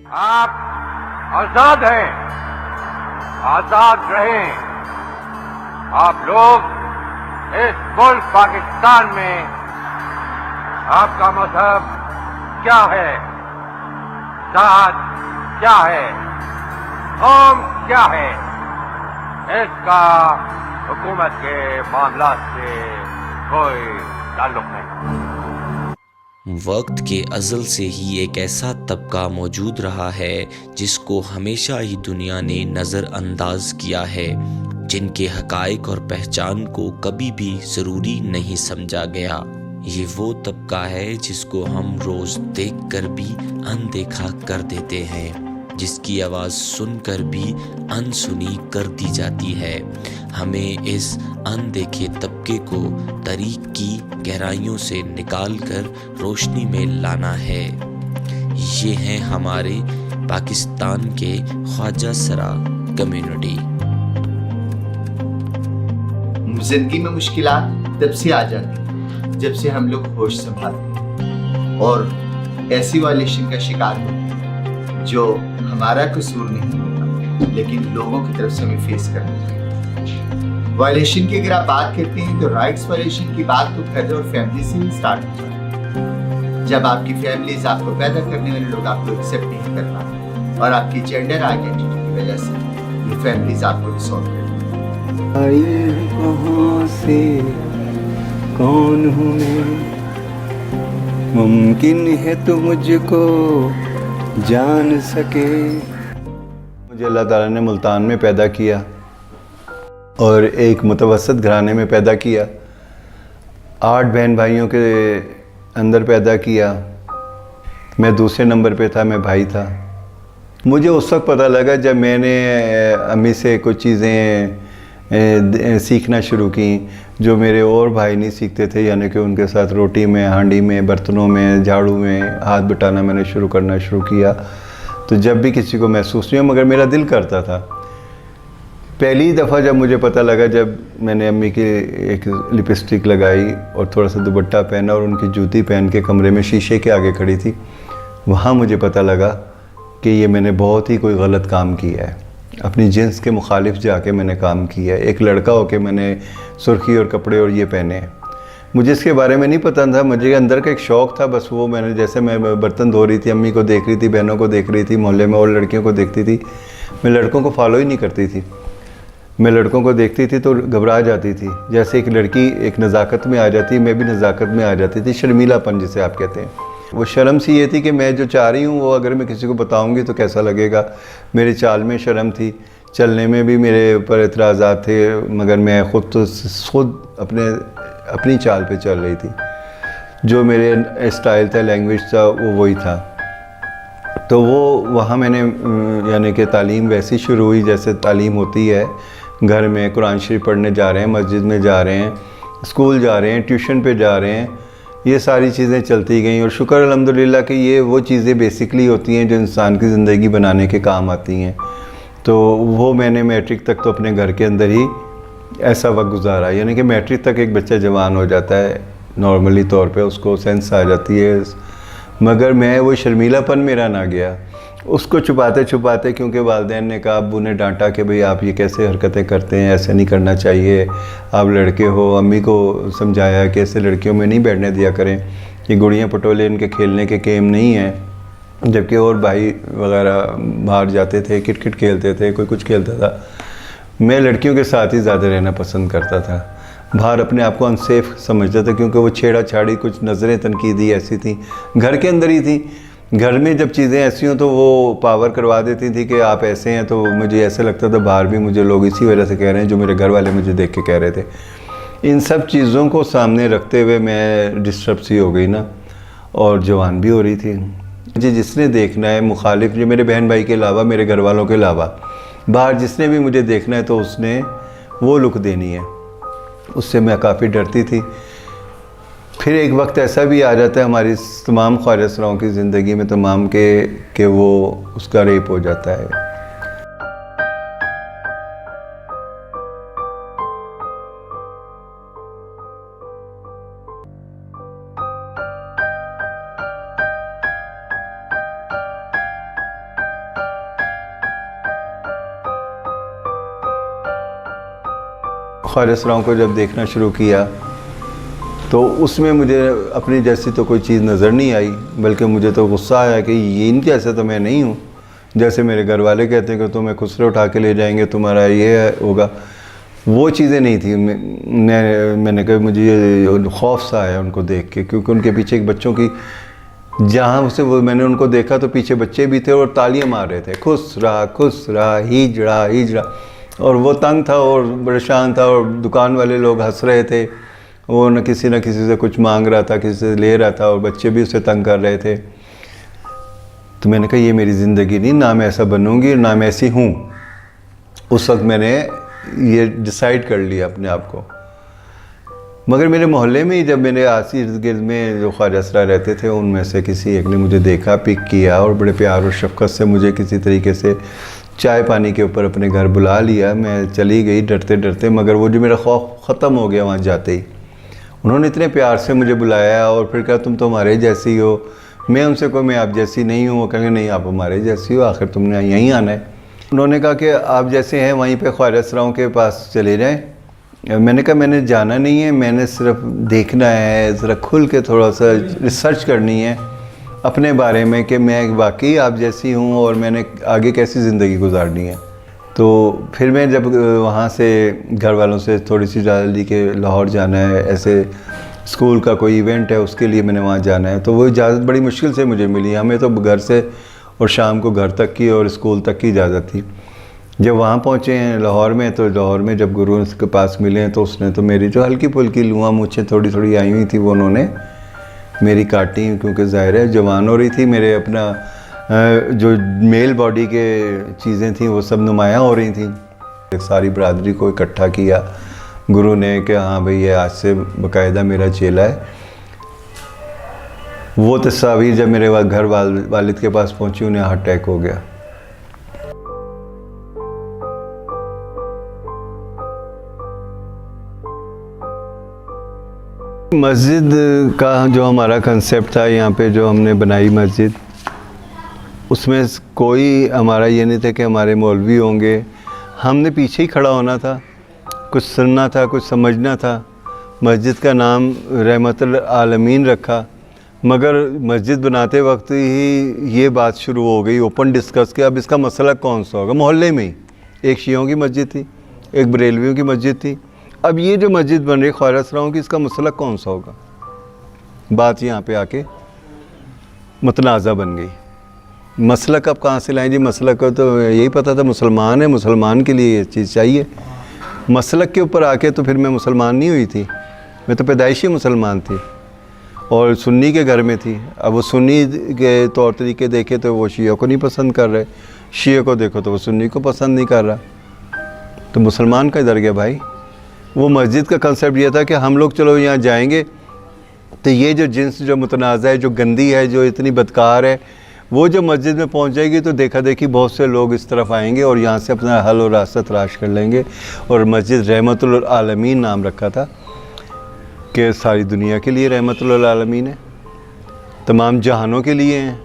आप आजाद हैं, आजाद रहें। आप लोग इस मुल्क पाकिस्तान में आपका मजहब क्या है, जात क्या है, कौम क्या है, इसका हुकूमत के मामलात से कोई ताल्लुक नहीं। वक्त के अज़ल से ही एक ऐसा तबका मौजूद रहा है जिसको हमेशा ही दुनिया ने नज़रअंदाज किया है, जिनके हक़ाइक़ और पहचान को कभी भी ज़रूरी नहीं समझा गया। ये वो तबका है जिसको हम रोज़ देखकर भी अनदेखा कर देते हैं, जिसकी आवाज़ सुनकर भी अनसुनी कर दी जाती है। हमें इस अनदेखे तबके को तारीख़ की गहराइयों से निकालकर रोशनी में लाना है। ये हैं हमारे पाकिस्तान के ख्वाजा सरा कम्युनिटी। जिंदगी में मुश्किलात तब से आ जाती जब से हम लोग होश संभालते और ऐसी वायलेशन का शिकार होते जो हमारा कसूर नहीं होता, लेकिन लोगों की तरफ से हमें फेस करना पड़ता। वायलेशन की अगर आप बात करते हैं तो राइट्स वायलेशन की बात तो घर और फैमिली से ही स्टार्ट हो जाती है। जब आपकी फैमिलीज आपको पैदा करने वाले लोग आपको एक्सेप्ट नहीं कर पाते और आपकी जेंडर आइडेंटिटी की वजह से ये फैमिलीज आपको डिसऑर्ड करती हैं। आई कहाँ से, कौन हूँ मैं, मुमकिन है तो मुझको जान सके। मुझे अल्लाह ताला ने मुल्तान में पैदा किया और एक मुतवसत घराने में पैदा किया। 8 बहन भाइयों के अंदर पैदा किया। मैं दूसरे नंबर पे था, मैं भाई था। मुझे उस वक्त पता लगा जब मैंने अम्मी से कुछ चीज़ें सीखना शुरू की जो मेरे और भाई नहीं सीखते थे, यानी कि उनके साथ रोटी में, हांडी में, बर्तनों में, झाड़ू में हाथ बटाना मैंने करना शुरू किया। तो जब भी किसी को महसूस नहीं, मगर मेरा दिल करता था। पहली दफ़ा जब मुझे पता लगा, जब मैंने अम्मी की एक लिपस्टिक लगाई और थोड़ा सा दुपट्टा पहना और उनकी जूती पहन के कमरे में शीशे के आगे खड़ी थी, वहाँ मुझे पता लगा कि ये मैंने बहुत ही कोई गलत काम किया है। अपनी जिन्स के मुखालिफ जाके मैंने काम किया है। एक लड़का होके मैंने सुर्खी और कपड़े और ये पहने हैं। मुझे इसके बारे में नहीं पता था, मुझे अंदर का एक शौक़ था बस। वो मैंने, जैसे मैं बर्तन धो रही थी, अम्मी को देख रही थी, बहनों को देख रही थी, मोहल्ले में और लड़कियों को देखती थी। मैं लड़कों को फॉलो ही नहीं करती थी। मैं लड़कों को देखती थी तो घबरा जाती थी। जैसे एक लड़की एक नज़ाकत में आ जाती, मैं भी नज़ाकत में आ जाती थी। शर्मीलापन जिसे आप कहते हैं, वो शर्म सी ये थी कि मैं जो चाह रही हूँ वो अगर मैं किसी को बताऊँगी तो कैसा लगेगा। मेरी चाल में शर्म थी, चलने में भी मेरे ऊपर एतराज़ात थे, मगर मैं खुद अपनी चाल पे चल रही थी। जो मेरे स्टाइल था, लैंग्वेज था, वो वही था। तो वो वहाँ मैंने यानी कि तालीम वैसी शुरू हुई जैसे तालीम होती है। घर में कुरान शरीफ पढ़ने जा रहे हैं, मस्जिद में जा रहे हैं, स्कूल जा रहे हैं, ट्यूशन पे जा रहे हैं, ये सारी चीज़ें चलती गईं। और शुक्र अल्हम्दुलिल्लाह कि ये वो चीज़ें बेसिकली होती हैं जो इंसान की ज़िंदगी बनाने के काम आती हैं। तो वो मैंने मैट्रिक तक तो अपने घर के अंदर ही ऐसा वक्त गुजारा। यानी कि मैट्रिक तक एक बच्चा जवान हो जाता है, नॉर्मली तौर पे उसको सेंस आ जाती है, मगर मैं वो शर्मीलापन मेरा ना गया। उसको छुपाते छुपाते, क्योंकि वालिदैन ने कहा, अब्बू ने डांटा कि भाई आप ये कैसे हरकतें करते हैं, ऐसे नहीं करना चाहिए, आप लड़के हो। अम्मी को समझाया कि ऐसे लड़कियों में नहीं बैठने दिया करें, ये गुड़ियाँ पटोले इनके खेलने के गेम नहीं हैं। जबकि और भाई वगैरह बाहर जाते थे, क्रिकेट खेलते थे, कोई कुछ खेलता था। मैं लड़कियों के साथ ही ज़्यादा रहना पसंद करता था। बाहर अपने आप को अनसेफ समझता था, क्योंकि वो छेड़ा छाड़ी, कुछ नज़रें तनकीदी ऐसी थी, घर के अंदर ही थी। घर में जब चीज़ें ऐसी हों तो वो पावर करवा देती थी कि आप ऐसे हैं। तो मुझे ऐसे लगता था बाहर भी मुझे लोग इसी वजह से कह रहे हैं जो मेरे घर वाले मुझे देख के कह रहे थे। इन सब चीज़ों को सामने रखते हुए मैं डिस्टर्ब सी हो गई ना, और जवान भी हो रही थी। मुझे जिसने देखना है मुखालिफ, जो मेरे बहन भाई के अलावा, मेरे घर वालों के अलावा, बाहर जिसने भी मुझे देखना है तो उसने वो लुक देनी है। उससे मैं काफ़ी डरती थी। फिर एक वक्त ऐसा भी आ जाता है हमारी तमाम ख्वाजा सराओं की ज़िंदगी में, तमाम के वो उसका रेप हो जाता है। ख्वाजा असराओं को जब देखना शुरू किया तो उसमें मुझे अपनी जैसी तो कोई चीज़ नज़र नहीं आई, बल्कि मुझे तो गुस्सा आया कि ये इनके जैसे तो मैं नहीं हूँ। जैसे मेरे घर वाले कहते हैं कि तुम्हें खुसरे उठा के ले जाएंगे, तुम्हारा ये होगा, वो चीज़ें नहीं थी। मैंने कहा मुझे ये खौफ सा आया उनको देख के, क्योंकि उनके पीछे एक बच्चों की जहाँ से वो मैंने उनको देखा तो पीछे बच्चे भी थे और तालियां मार रहे थे, खुश रहा हिजड़ा हिजड़ा। और वो तंग था और परेशान था और दुकान वाले लोग हंस रहे थे। वो न किसी से कुछ मांग रहा था, किसी से ले रहा था और बच्चे भी उसे तंग कर रहे थे। तो मैंने कहा ये मेरी ज़िंदगी नहीं, ना मैं ऐसा बनूंगी ना मैं ऐसी हूँ। उस वक्त मैंने ये डिसाइड कर लिया अपने आप को। मगर मेरे मोहल्ले में ही जब मेरे आस इर्द गिर्द में जो ख्वाजा असरार रहते थे उनमें से किसी एक ने मुझे देखा, पिक किया और बड़े प्यार और शफ़क़त से मुझे किसी तरीके से चाय पानी के ऊपर अपने घर बुला लिया। मैं चली गई डरते डरते, मगर वो जो मेरा खौफ ख़त्म हो गया वहाँ जाते ही। उन्होंने इतने प्यार से मुझे बुलाया और फिर कहा तुम तो हमारे जैसी हो। मैं उनसे कहूँ मैं आप जैसी नहीं हूँ, वो कहेंगे नहीं आप हमारे जैसी हो, आखिर तुमने यहीं आना है। उन्होंने कहा कि आप जैसे हैं वहीं पे ख्वाजा असराओं के पास चले जाएं। मैंने कहा मैंने जाना नहीं है, मैंने सिर्फ देखना है, ज़रा खुल के थोड़ा सा रिसर्च करनी है अपने बारे में कि मैं वाकई आप जैसी हूँ और मैंने आगे कैसी ज़िंदगी गुजारनी है। तो फिर मैं जब वहाँ से घर वालों से थोड़ी सी जल्दी के लाहौर जाना है, ऐसे स्कूल का कोई इवेंट है उसके लिए मैंने वहाँ जाना है, तो वो इजाज़त बड़ी मुश्किल से मुझे मिली। हमें तो घर से और शाम को घर तक की और स्कूल तक की इजाज़त थी। जब वहाँ पहुँचे हैं लाहौर में, तो लाहौर में जब गुरु के पास मिले हैं तो उसने तो मेरी जो हल्की फुल्की लुआं मूँछें थोड़ी थोड़ी आई हुई थी वो उन्होंने मेरी काटी, क्योंकि ज़ाहिर है जवान हो रही थी, मेरे अपना जो मेल बॉडी के चीज़ें थी वो सब नुमायाँ हो रही थी। सारी बरादरी को इकट्ठा किया गुरु ने कि हाँ भाई ये आज से बाकायदा मेरा चेला है। वो तस्वीर जब मेरे घर वालिद के पास पहुंची, उन्हें हार्ट अटैक हो गया। मस्जिद का जो हमारा कंसेप्ट था, यहाँ पे जो हमने बनाई मस्जिद, उसमें कोई हमारा ये नहीं था कि हमारे मौलवी होंगे। हमने पीछे ही खड़ा होना था, कुछ सुनना था, कुछ समझना था। मस्जिद का नाम रहमतुल आलमीन रखा, मगर मस्जिद बनाते वक्त ही ये बात शुरू हो गई ओपन डिस्कस कि अब इसका मसला कौन सा होगा। मोहल्ले में ही एक शियों की मस्जिद थी, एक बरेलवियों की मस्जिद थी। अब ये जो मस्जिद बन रही ख्वाजा असराओं की, इसका मसला कौन सा होगा। बात यहाँ पे आके मुतनाज़ा बन गई। मसलक अब कहाँ से लाएं जी, मसलक को तो यही पता था मुसलमान है, मुसलमान के लिए ये चीज़ चाहिए। मसलक के ऊपर आके तो फिर मैं मुसलमान नहीं हुई थी, मैं तो पैदाइशी मुसलमान थी और सुन्नी के घर में थी। अब वो सुन्नी के तौर तरीके देखे तो वो शिया को नहीं पसंद कर रहे, शिया को देखो तो वो सुन्नी को पसंद नहीं कर रहा, तो मुसलमान का इधर गया भाई। वो मस्जिद का कंसेप्ट ये था कि हम लोग चलो यहाँ जाएंगे तो ये जो जिन्स जो मुतनाज़ा है, जो गंदी है, जो इतनी बदकार है, वो जो मस्जिद में पहुँच जाएगी तो देखा देखी बहुत से लोग इस तरफ आएंगे और यहाँ से अपना हल और रास्ता तलाश कर लेंगे। और मस्जिद रहमतुल आलमीन नाम रखा था कि सारी दुनिया के लिए रहमतुल आलमीन है, तमाम जहानों के लिए हैं।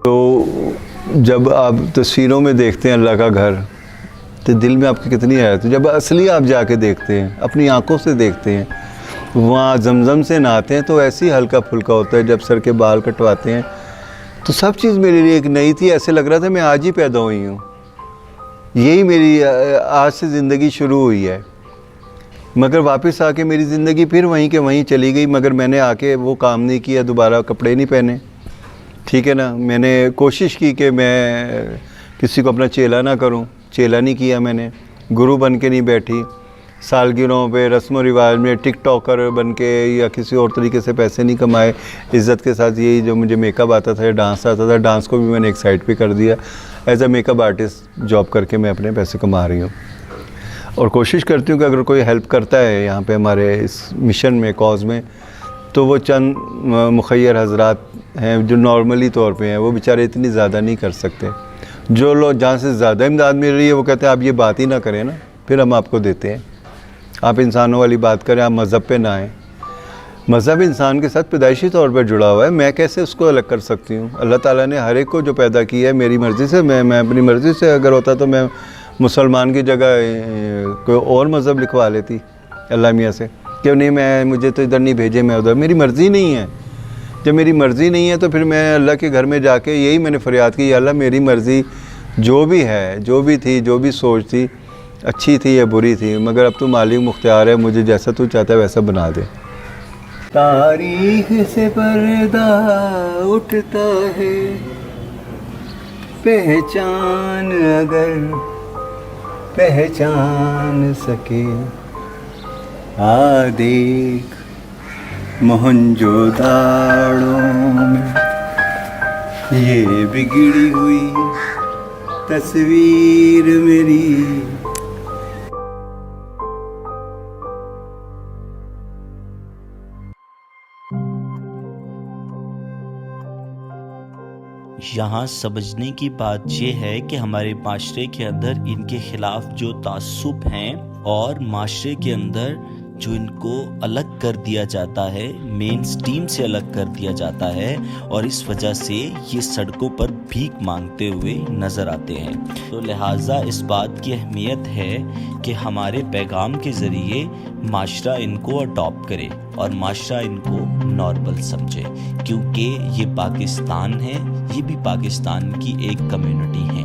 तो जब आप तस्वीरों में देखते हैं अल्लाह का घर, तो दिल में आपकी कितनी हैरत है। जब असली आप जाके देखते हैं, अपनी आंखों से देखते हैं, वहाँ जमज़म से नहाते हैं तो ऐसे ही हल्का फुल्का होता है। जब सर के बाल कटवाते हैं तो सब चीज़ मेरे लिए एक नई थी, ऐसे लग रहा था मैं आज ही पैदा हुई हूँ, यही मेरी आज से ज़िंदगी शुरू हुई है। मगर वापस आके मेरी ज़िंदगी फिर वहीं के वहीं चली गई, मगर मैंने आके वो काम नहीं किया, दोबारा कपड़े नहीं पहने, ठीक है ना। मैंने कोशिश की कि मैं किसी को अपना चेला ना करूं, चेला नहीं किया मैंने, गुरु बन के नहीं बैठी, सालगिरहों पे रस्म व रिवाज में टिकटॉकर बन के या किसी और तरीके से पैसे नहीं कमाए। इज़्ज़त के साथ यही जो मुझे मेकअप आता था या डांस आता था, डांस को भी मैंने एक साइड पे कर दिया। As a makeup artist job करके मैं अपने पैसे कमा रही हूँ और कोशिश करती हूँ कि अगर कोई हेल्प करता है यहाँ पे हमारे इस मिशन में, कॉज में, तो वो चंद मुखय्यर हजरात हैं जो नॉर्मली तौर पे हैं, वो बेचारे इतनी ज़्यादा नहीं कर सकते। जो लोग जहाँ से ज़्यादा इमदाद मिल रही है वो कहते हैं आप ये बात ही ना करें ना, फिर हम आपको देते हैं। आप इंसानों वाली बात करें, आप मज़हब पे ना आएँ। मज़हब इंसान के साथ पैदाइशी तौर पर जुड़ा हुआ है, मैं कैसे उसको अलग कर सकती हूँ? अल्लाह ताला ने हर एक को जो पैदा किया है मेरी मर्ज़ी से, मैं अपनी मर्ज़ी से अगर होता तो मैं मुसलमान की जगह कोई और मज़हब लिखवा लेती अल्लाह मियाँ से, क्यों नहीं मैं मुझे तो इधर नहीं भेजे, मैं उधर, मेरी मर्ज़ी नहीं है। जब मेरी मर्ज़ी नहीं है तो फिर मैं अल्लाह के घर में जाके यही मैंने फरियाद की, अल्लाह मेरी मर्ज़ी जो भी है, जो भी थी, जो भी सोच थी, अच्छी थी या बुरी थी, मगर अब तू मालिक मुख्तियार है, मुझे जैसा तू चाहता है वैसा बना दे। तारीख से पर्दा उठता है, पहचान अगर पहचान सके, आ देख मोहनजोदाड़ो में ये बिगड़ी हुई तस्वीर मेरी। यहाँ समझने की बात यह है कि हमारे माशरे के अंदर इनके खिलाफ जो तासुब हैं और माशरे के अंदर जो इनको अलग कर दिया जाता है, मेन स्ट्रीम से अलग कर दिया जाता है, और इस वजह से ये सड़कों पर भीख मांगते हुए नज़र आते हैं। तो लिहाजा इस बात की अहमियत है कि हमारे पैगाम के ज़रिए माशरा इनको अडॉप्ट करे और माशरा इनको नॉर्मल समझे, क्योंकि ये पाकिस्तान है, ये भी पाकिस्तान की एक कम्युनिटी है।